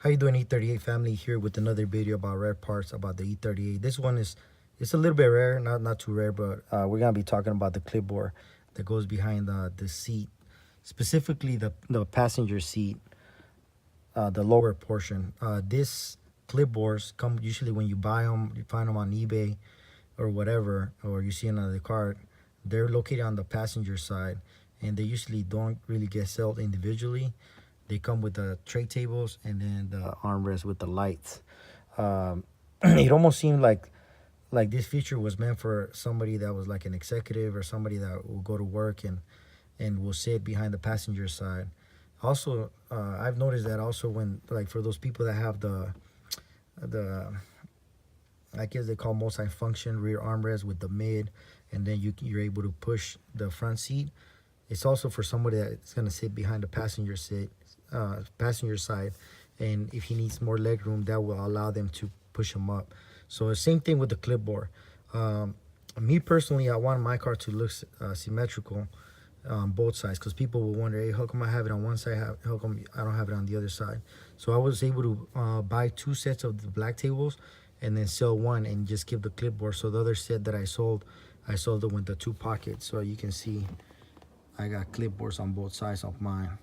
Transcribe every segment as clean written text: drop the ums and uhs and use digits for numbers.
How you doing, E38 family? Here with another video about rare parts about the E38. This one it's a little bit rare, not too rare, but we're gonna be talking about the clipboard that goes behind the seat, specifically the passenger seat, the lower portion. This clipboards come usually when you buy them, you find them on eBay or whatever, or you see another car. They're located on the passenger side, and they usually don't really get sold individually. They come with the tray tables and then the armrest with the lights. It almost seemed like this feature was meant for somebody that was like an executive or somebody that will go to work and will sit behind the passenger side. Also, I've noticed that also when, like, for those people that have the I guess they call multi-function rear armrest with the mid, and then you're able to push the front seat. It's also for somebody that's gonna sit behind the passenger side, and if he needs more leg room, that will allow them to push him up. So the same thing with the clipboard. Me personally, I want my car to look symmetrical on both sides, because people will wonder, hey, how come I have it on one side, how come I don't have it on the other side? So I was able to buy 2 sets of the black tables and then sell one and just give the clipboard. So the other set that I sold it with the 2 pockets. So you can see I got clipboards on both sides of mine.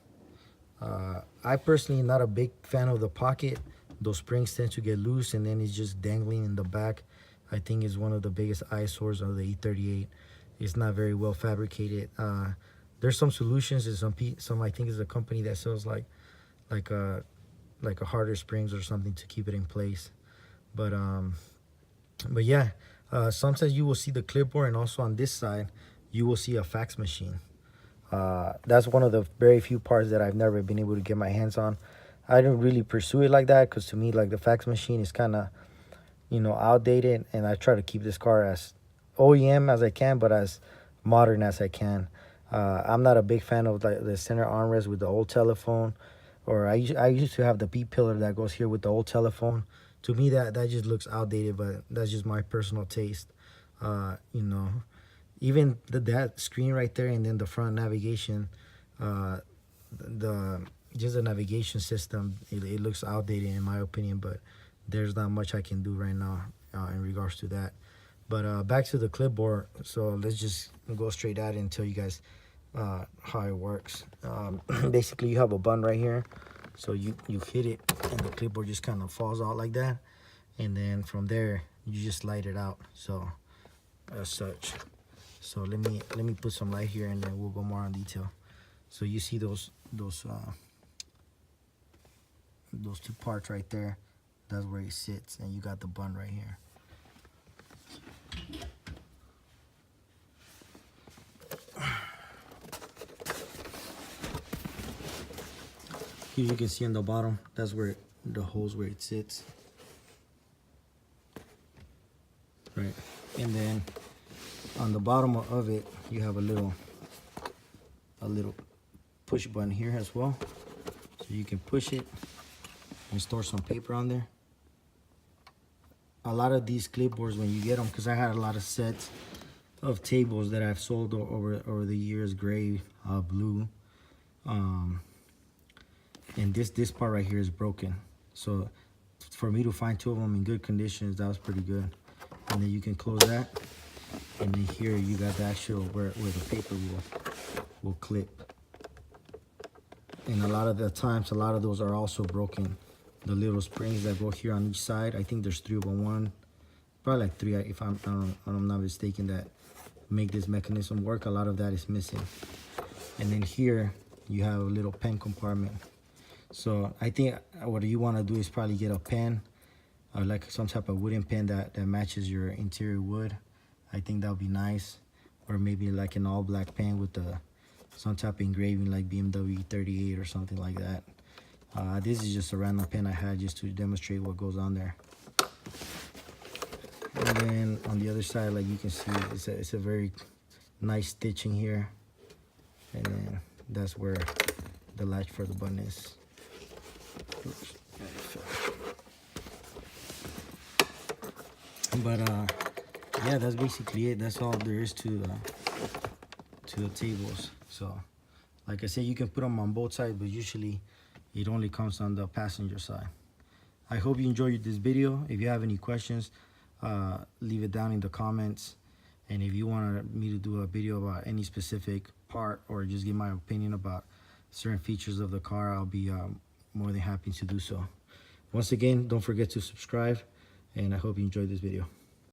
I personally am not a big fan of the pocket. Those springs tend to get loose and then it's just dangling in the back. I think it's one of the biggest eyesores of the E38. It's not very well fabricated. There's some solutions, and some I think is a company that sells like a harder springs or something to keep it in place. But yeah, sometimes you will see the clipboard, and also on this side you will see a fax machine. That's one of the very few parts that I've never been able to get my hands on. I didn't really pursue it like that, because to me, like, the fax machine is kind of, outdated, and I try to keep this car as OEM as I can, but as modern as I can. I'm not a big fan of the center armrest with the old telephone, or I used to have the B pillar that goes here with the old telephone. To me, that just looks outdated, but that's just my personal taste. Even that screen right there, and then the front navigation, just the navigation system, it looks outdated in my opinion, but there's not much I can do right now in regards to that. But back to the clipboard. So let's just go straight at it and tell you guys how it works. Basically, you have a button right here, so you hit it and the clipboard just kind of falls out like that, and then from there you just slide it out, so as such. So let me put some light here, and then we'll go more on detail. So you see those 2 parts right there. That's where it sits, and you got the button right here. Here you can see on the bottom, that's where the holes where it sits. Right, and then on the bottom of it, you have a little push button here as well, so you can push it and store some paper on there. A lot of these clipboards, when you get them, because I had a lot of sets of tables that I've sold over the years, gray, blue, and this part right here is broken. So for me to find 2 of them in good conditions, that was pretty good. And then you can close that, and then here you got the actual where the paper will clip. And a lot of the times, a lot of those are also broken. The little springs that go here on each side, I think there's 3 of them, probably like 3 if I'm not mistaken, that make this mechanism work. A lot of that is missing. And then here you have a little pen compartment. So I think what you want to do is probably get a pen, or like some type of wooden pen that matches your interior wood. I think that would be nice. Or maybe like an all black pen with some type of engraving like BMW E38 or something like that. This is just a random pen I had just to demonstrate what goes on there. And then on the other side, like you can see, it's a very nice stitching here. And then that's where the latch for the button is. Oops. But yeah, that's basically it. That's all there is to the tables. So like I said, you can put them on both sides, but usually it only comes on the passenger side. I hope you enjoyed this video. If you have any questions, leave it down in the comments. And if you want me to do a video about any specific part or just give my opinion about certain features of the car, I'll be more than happy to do so. Once again, don't forget to subscribe, and I hope you enjoyed this video.